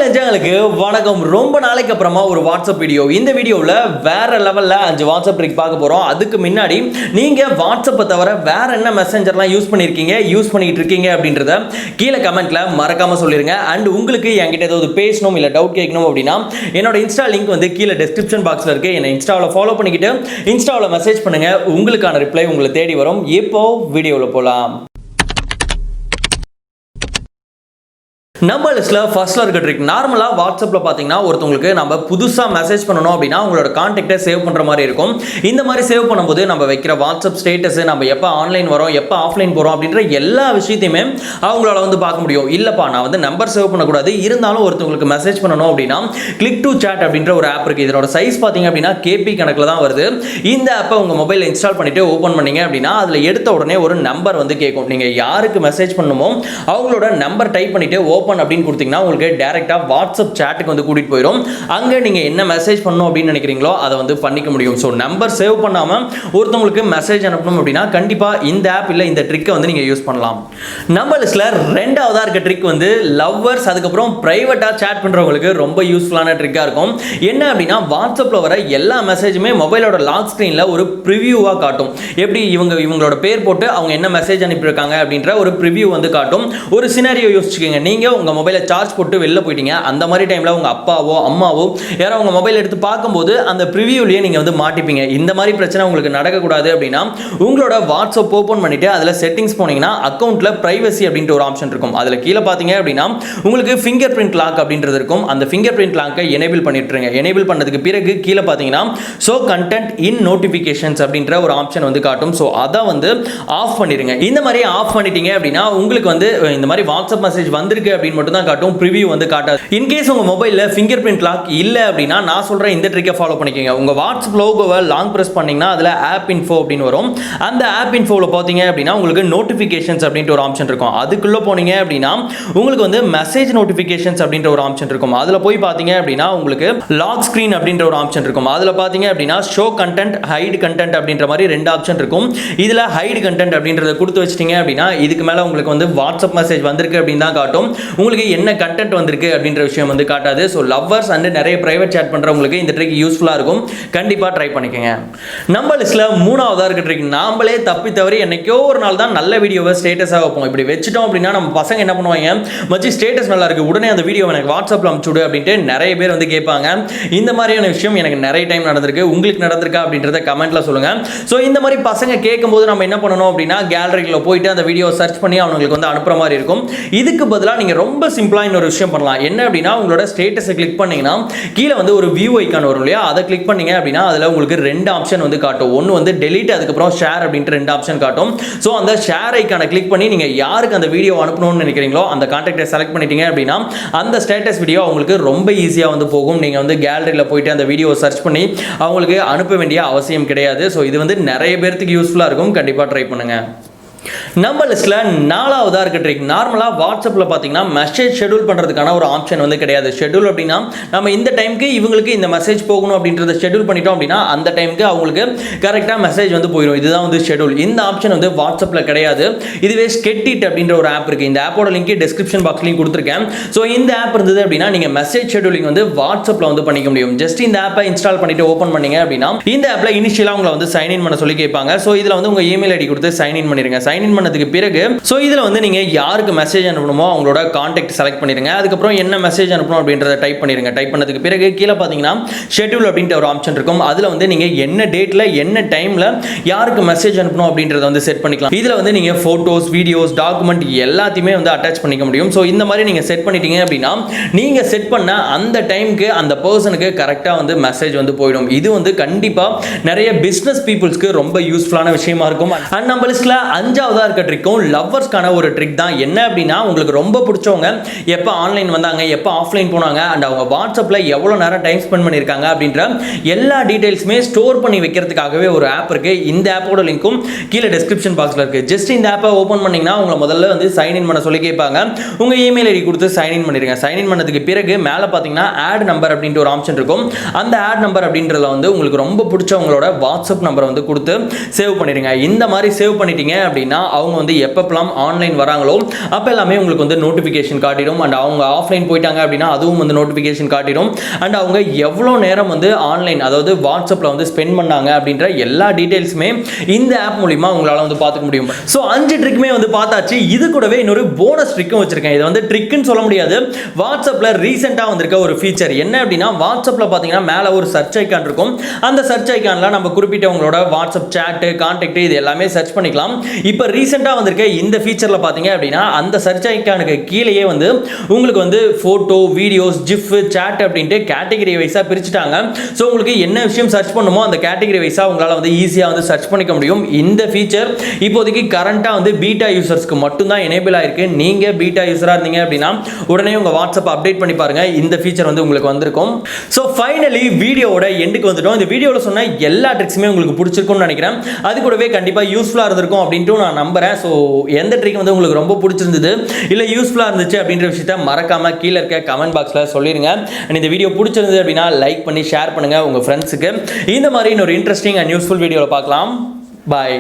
நெஞ்சங்களுக்கு வணக்கம். ரொம்ப நாளைக்கு அப்புறமா ஒரு வாட்ஸ்அப் வீடியோ. இந்த வீடியோவில் வேற லெவலில் 5 வாட்ஸ்அப் ட்ரிக் பார்க்க போகிறோம். அதுக்கு முன்னாடி நீங்கள் வாட்ஸ்அப்பை தவிர வேற என்ன மெசஞ்சர்லாம் யூஸ் பண்ணிட்டு இருக்கீங்க அப்படின்றத கீழே கமெண்ட்ல மறக்காம சொல்லிருங்க. அண்ட் உங்களுக்கு என்கிட்ட ஏதாவது பேசணும் இல்லை டவுட் கேட்கணும் அப்படின்னா என்னோட இன்ஸ்டா லிங்க் வந்து கீழே டிஸ்கிரிப்ஷன் பாக்ஸில் இருக்கு. என்னை இன்ஸ்டாவில் ஃபாலோ பண்ணிக்கிட்டு இன்ஸ்டாவில் மெசேஜ் பண்ணுங்க. உங்களுக்கான ரிப்ளை உங்களை தேடி வரும். இப்போ வீடியோவில் போகலாம். நம்ம லிஸ்ட்ல ஃபர்ஸ்ட்ல இருக்க ட்ரிக். நார்மலா வாட்ஸ்அப்ல பாத்தீங்கன்னா ஒருத்தவங்களுக்கு நம்ம புதுசா மெசேஜ் பண்ணணும் அப்படின்னா அவங்களோட கான்டாக்டை சேவ் பண்ற மாதிரி இருக்கும். இந்த மாதிரி சேவ் பண்ணும்போது நம்ம வைக்கிற வாட்ஸ்அப் ஸ்டேட்டஸ், நம்ம எப்போ ஆன்லைன் வரோம், எப்போ ஆஃப்லைன் போறோம் அப்படின்ற எல்லா விஷயத்தையுமே அவங்களால வந்து பார்க்க முடியும். இல்லப்பா நான் வந்து நம்பர் சேவ் பண்ணக்கூடாது, இருந்தாலும் ஒருத்தவங்களுக்கு மெசேஜ் பண்ணணும் அப்படின்னா கிளிக் டு சாட் அப்படின்ற ஒரு ஆப் இருக்கு. இதோட சைஸ் பாத்தீங்க அப்படின்னா கேபி கணக்கில் தான் வருது. இந்த ஆப்பை உங்க மொபைல் இன்ஸ்டால் பண்ணிட்டு ஓபன் பண்ணீங்க அப்படின்னா அதுல எடுத்த உடனே ஒரு நம்பர் வந்து கேட்கும். நீங்க யாருக்கு மெசேஜ் பண்ணணுமோ அவங்களோட நம்பர் டைப் பண்ணிட்டு ஓபன் அப்படின்னு கொடுத்தீங்கன்னா உங்களுக்கு டைரக்டா வாட்ஸ்அப் சாட்டுக்கு வந்து கூட்டிட்டு போயிடும். அங்க நீங்க என்ன மெசேஜ் பண்ணணும் அப்படின்னு நினைக்கிறீங்களோ அதை வந்து பண்ணிக்க முடியும். ஸோ நம்பர் சேவ் பண்ணாம ஒருத்தவங்களுக்கு மெசேஜ் அனுப்பணும் அப்படின்னா கண்டிப்பா இந்த ஆப் இல்ல இந்த ட்ரிக்கை வந்து நீங்க யூஸ் பண்ணலாம். நம்ம லிஸ்ட்ல ரெண்டாவதா இருக்க ட்ரிக் வந்து லவ்வர்ஸ், அதுக்கப்புறம் பிரைவேட்டா சாட் பண்றவங்களுக்கு ரொம்ப யூஸ்ஃபுல்லான ட்ரிக்கா இருக்கும். என்ன அப்படின்னா வாட்ஸ்அப்ல வர எல்லா மெசேஜுமே மொபைலோட லாக் ஸ்கிரீன்ல ஒரு ப்ரிவியூவா காட்டும். எப்படி இவங்களோட பேர் போட்டு அவங்க என்ன மெசேஜ் அனுப்பியிருக்காங்க அப்படின்ற ஒரு ப்ரிவியூ வந்து காட்டும். ஒரு சினாரியோ யோசிச்சுக்கோங்க. நீங்க உங்க மொபைலை சார்ஜ் போட்டு வெளில போயிட்டீங்க. அந்த மாதிரி டைம்ல உங்க அப்பாவோ அம்மாவோ யாரோ உங்க மொபைல் எடுத்து பார்க்கும்போது அந்த ப்ரிவியூலயே நீங்க வந்து மாட்டிப்பீங்க. இந்த மாதிரி பிரச்சனை உங்களுக்கு நடக்கக்கூடாது அப்படின்னா உங்களோட வாட்ஸ்அப் ஓபன் பண்ணிட்டு அதுல செட்டிங்ஸ் போனீங்கன்னா அக்கௌண்ட்ல பிரைவசி அப்படின்ற ஒரு ஆப்ஷன் இருக்கும். அதுல கீழே பாத்தீங்க அப்படின்னா உங்களுக்கு ஃபிங்கர் பிரிண்ட் லாக் அப்படின்றது இருக்கும். அந்த ஃபிங்கர் பிரிண்ட் லாக்கை எனேபிள் பண்ணிட்டுருங்க. எனேபிள் பண்ணதுக்கு பிறகு கீழே பாத்தீங்கன்னா ஷோ கண்டென்ட் இன் நோட்டிபிகேஷன்ஸ் அப்படின்ற ஒரு ஆப்ஷன் வந்து காட்டும். ஸோ அதை வந்து ஆஃப் பண்ணிடுங்க. இந்த மாதிரி ஆஃப் பண்ணிட்டீங்க அப்படின்னா உங்களுக்கு வந்து இந்த மாதிரி வாட்ஸ்அப் மெசேஜ் வந்திருக்கு அப்படின்னு மட்டும் தான் காட்டும். ப்ரிவியூ வந்து காட்டாது. இன் கேஸ் உங்க மொபைல்ல ஃபிங்கர் பிரிண்ட் லாக் இல்ல அப்படின்னா நான் சொல்ற இந்த ட்ரிக்கை ஃபாலோ பண்ணிக்கங்க. உங்க வாட்ஸ்அப் லோகோவை லாங் பிரஸ் பண்ணீங்கன்னா அதுல ஆப் இன்ஃபோ அப்படின்னு வரும். அந்த ஆப் இன்ஃபோல பாத்தீங்க அப்படின்னா உங்களுக்கு நோட்டிபிகேஷன்ஸ் அப்படின்ற ஒரு ஆப்ஷன் இருக்கும். அதுக்குள்ள போனீங்க அப்படின்னா உங்களுக்கு வந்து மெசேஜ் நோட்டிபிகேஷன்ஸ் அப்படின்ற ஒரு ஆப்ஷன் இருக்கும். அதுல போய் பாத்தீங்க அப்படின்னா உங்களுக்கு லாக் ஸ்கிரீன் அப்படின்ற ஒரு ஆப்ஷன் இருக்கும். அதுல பாத்தீங்க அப்படின்னா ஷோ கண்டென்ட், ஹைட் கண்டென்ட் அப்படின்ற மாதிரி ரெண்டு ஆப்ஷன் இருக்கும். இதுல ஹைட் கண்டென்ட் அப்படின்றத கொடுத்து வச்சிட்டீங்க அப்படின்னா இதுக்கு மேல உங்களுக்கு வந்து வாட்ஸ்அப் மெசேஜ் வந்திருக்கு அப்படின்னு தான் காட்டும். உங்களுக்கு என்ன கண்டென்ட் வந்திருக்கு அப்படின்ற விஷயம் வந்து காட்டாது. ஸோ லவ்வர்ஸ் அண்ட் நிறைய பிரைவேட் சாட் பண்றவங்களுக்கு இந்த ட்ரிக் யூஸ்ஃபுல்லா இருக்கும். கண்டிப்பா ட்ரை பண்ணிக்கங்க. நம்ம லிஸ்ட்ல மூணாவதா இருக்க ட்ரிக். நாமளே தப்பி தவறி என்னைக்கோ ஒரு நாள் தான் நல்ல வீடியோவை ஸ்டேட்டஸாக வைப்போம். இப்படி வச்சுட்டோம் அப்படின்னா நம்ம பசங்க என்ன பண்ணுவாங்க, மச்சி ஸ்டேட்டஸ் நல்லா இருக்கு, உடனே அந்த வீடியோ எனக்கு வாட்ஸ்அப்ல அனுப்பிச்சுடு அப்படின்ட்டு நிறைய பேர் வந்து கேட்பாங்க. இந்த மாதிரியான விஷயம் எனக்கு நிறைய டைம் நடந்திருக்கு. உங்களுக்கு நடந்திருக்கா அப்படின்றத கமெண்ட்ல சொல்லுங்க. ஸோ இந்த மாதிரி பசங்க கேட்கும்போது நம்ம என்ன பண்ணணும் அப்படின்னா கேலரியில் போயிட்டு அந்த வீடியோ சர்ச் பண்ணி அவங்களுக்கு வந்து அனுப்புற மாதிரி இருக்கும். இதுக்கு பதிலாக நீங்க ரொம்ப சிம்பிளா இன்னொரு விஷயம் பண்ணலாம். என்ன அப்படின்னா உங்களோட ஸ்டேட்டஸை கிளிக் பண்ணீங்கன்னா கீழே வந்து ஒரு வியூ ஐகான் வரும் இல்லையா, அதை கிளிக் பண்ணீங்க அப்படின்னா அதுல உங்களுக்கு ரெண்டு ஆப்ஷன் வந்து காட்டும். ஒன்னு வந்து டெலீட், அதுக்கப்புறம் ஷேர் அப்படின்ற ரெண்டு ஆப்ஷன் காட்டும். ஸோ அந்த ஷேர் ஐகானை கிளிக் பண்ணி நீங்க யாருக்கு அந்த வீடியோ அனுப்பணும்னு நினைக்கிறீங்களோ அந்த கான்டாக்டை செலக்ட் பண்ணிட்டீங்க அப்படின்னா அந்த ஸ்டேட்டஸ் வீடியோ உங்களுக்கு ரொம்ப ஈஸியா வந்து போகும். நீங்க வந்து கேலரியில் போயிட்டு அந்த வீடியோ சர்ச் பண்ணி அவங்களுக்கு அனுப்ப வேண்டிய அவசியம் கிடையாது. ஸோ இது வந்து நிறைய பேருக்கு யூஸ்ஃபுல்லா இருக்கும். கண்டிப்பா ட்ரை பண்ணுங்க. நம்ம லிஸ்ட்ல நாலாவதா இருக்க ட்ரிக். நார்மலா வாட்ஸ்அப்ல பாத்தீங்கன்னா மெசேஜ் ஷெட்யூல் பண்றதுக்கான ஒரு ஆப்ஷன் வந்து கிடையாது. ஷெட்யூல் அப்படின்னா நம்ம இந்த டைம்க்கு இவங்களுக்கு இந்த மெசேஜ் போகணும் அப்படின்றத ஷெட்யூல் பண்ணிட்டோம் அப்படின்னா அந்த டைம்க்கு அவங்களுக்கு கரெக்டா மெசேஜ் வந்து போயிடும். இதுதான் வந்து ஷெட்யூல். இந்த ஆப்ஷன் வந்து வாட்ஸ்அப்ல கிடையாது. இதுவே ஸ்கெட்டிட் அப்படின்ற ஒரு ஆப் இருக்கு. இந்த ஆப்போட லிங்க் டிஸ்கிரிப்ஷன் பாக்ஸ்லயும் கொடுத்துருக்கேன். ஸோ இந்த ஆப் இருந்தது அப்படின்னா நீங்க மெசேஜ் ஷெட்யூலிங் வந்து வாட்ஸ்அப்ல வந்து பண்ணிக்க முடியும். ஜஸ்ட் இந்த ஆப்பை இன்ஸ்டால் பண்ணிட்டு ஓபன் பண்ணீங்க அப்படின்னா இந்த ஆப்ல இனிஷியலா உங்களை வந்து சைன் இன் பண்ண சொல்லி கேட்பாங்க. ஸோ இதுல வந்து உங்க இமெயில் ஐடி கொடுத்து சைன் இன் பண்ணிருங்க. சைன் இன் பண்ணதுக்கு பிறகு சோ இதுல வந்து நீங்க யாருக்கு மெசேஜ் அனுப்பணுமோ அவங்களோட கான்டாக்ட் செலக்ட் பண்ணிருங்க. அதுக்கப்புறம் என்ன மெசேஜ் அனுப்பணும் அப்படின்றத டைப் பண்ணிருங்க. டைப் பண்ணதுக்கு பிறகு கீழே பாத்தீங்கன்னா ஷெட்யூல் அப்படின்ற ஒரு ஆப்ஷன் இருக்கும். அதுல வந்து நீங்க என்ன டேட்ல என்ன டைம்ல யாருக்கு மெசேஜ் அனுப்பணும் அப்படின்றத வந்து செட் பண்ணிக்கலாம். இதுல வந்து நீங்க போட்டோஸ், வீடியோஸ், டாக்குமெண்ட் எல்லாத்தையுமே வந்து அட்டாச் பண்ணிக்க முடியும். சோ இந்த மாதிரி நீங்க செட் பண்ணிட்டீங்க அப்படின்னா நீங்க செட் பண்ண அந்த டைம்க்கு அந்த பர்சனுக்கு கரெக்டா வந்து மெசேஜ் வந்து போயிடும். இது வந்து கண்டிப்பா நிறைய பிசினஸ் பீப்புள்ஸ்க்கு ரொம்ப யூஸ்ஃபுல்லான விஷயமா இருக்கும். அண்ட் நம்ம லிஸ்ட்ல அஞ்சாவதா இருக்க ட்ரிக்கும் லவ்வர்ஸ்க்கான ஒரு ட்ரிக் தான். என்ன அப்படின்னா உங்களுக்கு ரொம்ப பிடிச்சவங்க எப்போ ஆன்லைன் வந்தாங்க, எப்போ ஆஃப்லைன் போனாங்க, அண்ட் அவங்க வாட்ஸ்அப்ல எவ்வளவு நேரம் டைம் ஸ்பெண்ட் பண்ணியிருக்காங்க அப்படின்ற எல்லா டீடைல்ஸுமே ஸ்டோர் பண்ணி வைக்கிறதுக்காகவே ஒரு ஆப் இருக்கு. இந்த ஆப்போட லிங்க்கும் கீழே டிஸ்கிரிப்ஷன் பாக்ஸ்ல இருக்கு. ஜஸ்ட் இந்த ஆப்பை ஓபன் பண்ணீங்கன்னா உங்களை முதல்ல வந்து சைன் இன் பண்ண சொல்லி கேட்பாங்க. உங்க இமெயில் ஐடி கொடுத்து சைன் இன் பண்ணிருங்க. சைன் இன் பண்ணதுக்கு பிறகு மேலே பார்த்தீங்கன்னா ஆட் நம்பர் அப்படின்ற ஒரு ஆப்ஷன் இருக்கும். அந்த ஆட் நம்பர் அப்படின்றதுல வந்து உங்களுக்கு ரொம்ப பிடிச்சவங்களோட வாட்ஸ்அப் நம்பரை வந்து கொடுத்து சேவ் பண்ணிருங்க. இந்த மாதிரி சேவ் பண்ணிட்டீங்க அப்படின்னா அப்படின்னா அவங்க வந்து எப்பப்பெல்லாம் ஆன்லைன் வராங்களோ அப்போ எல்லாமே உங்களுக்கு வந்து நோட்டிஃபிகேஷன் காட்டிடும். அண்ட் அவங்க ஆஃப்லைன் போயிட்டாங்க அப்படின்னா அதுவும் வந்து நோட்டிஃபிகேஷன் காட்டிடும். அண்ட் அவங்க எவ்வளோ நேரம் வந்து ஆன்லைன், அதாவது வாட்ஸ்அப்பில் வந்து ஸ்பெண்ட் பண்ணாங்க அப்படின்ற எல்லா டீட்டெயில்ஸுமே இந்த ஆப் மூலிமா உங்களால் வந்து பார்த்துக்க முடியும். ஸோ 5 ட்ரிக்குமே வந்து பார்த்தாச்சு. இது கூடவே இன்னொரு போனஸ் ட்ரிக்கும் வச்சிருக்கேன். இது வந்து ட்ரிக்குன்னு சொல்ல முடியாது, வாட்ஸ்அப்பில் ரீசெண்டாக வந்திருக்க ஒரு ஃபீச்சர். என்ன அப்படின்னா, வாட்ஸ்அப்பில் பார்த்தீங்கன்னா மேலே ஒரு சர்ச் ஐக்கான் இருக்கும். அந்த சர்ச் ஐக்கானில் நம்ம குறிப்பிட்ட உங்களோட வாட்ஸ்அப் சேட்டு, கான்டாக்ட் இது எல்லாமே சர்ச் பண்ணிக்கலாம். இப்போ ரீசெண்டாக வந்திருக்க இந்த ஃபீச்சரில் பார்த்தீங்க அப்படின்னா அந்த சர்ச் ஐக்கானுக்கு கீழேயே வந்து உங்களுக்கு வந்து ஃபோட்டோ, வீடியோஸ், ஜிஃப், சேட் அப்படின்ட்டு கேட்டகரி வைஸாக பிரிச்சுட்டாங்க. ஸோ உங்களுக்கு என்ன விஷயம் சர்ச் பண்ணுமோ அந்த கேட்டகரி வைஸாக உங்களால் வந்து ஈஸியாக வந்து சர்ச் பண்ணிக்க முடியும். இந்த ஃபீச்சர் இப்போதைக்கு கரண்ட்டாக வந்து பீட்டா யூசர்ஸ்க்கு மட்டும்தான் எனேபிள் ஆயிருக்கு. நீங்கள் பீட்டா யூஸராக இருந்தீங்க அப்படின்னா உடனே உங்கள் வாட்ஸ்அப் அப்டேட் பண்ணி பாருங்க, இந்த ஃபீச்சர் வந்து உங்களுக்கு வந்திருக்கும். ஸோ ஃபைனலி வீடியோவோட எண்டுக்கு வந்துட்டோம். இந்த வீடியோவில் சொன்ன எல்லா ட்ரிக்ஸுமே உங்களுக்கு பிடிச்சிருக்கும்னு நினைக்கிறேன். அது கூடவே கண்டிப்பாக யூஸ்ஃபுல்லாக இருந்திருக்கும் அப்படின்ட்டு நான் நம்புறேன். ஸோ எந்த ட்ரிக் வந்து உங்களுக்கு ரொம்ப பிடிச்சிருந்தது இல்லை யூஸ்ஃபுல்லாக இருந்துச்சு அப்படின்ற விஷயத்த மறக்காம கீழே இருக்க கமெண்ட் பாக்ஸில் சொல்லிருங்க. அண்ட் இந்த வீடியோ பிடிச்சிருந்தது அப்படின்னா லைக் பண்ணி ஷேர் பண்ணுங்க உங்கள் ஃப்ரெண்ட்ஸுக்கு. இந்த மாதிரி இன்னொரு இன்ட்ரெஸ்டிங் அண்ட் யூஸ்ஃபுல் வீடியோவில் பார்க்கலாம். பாய்.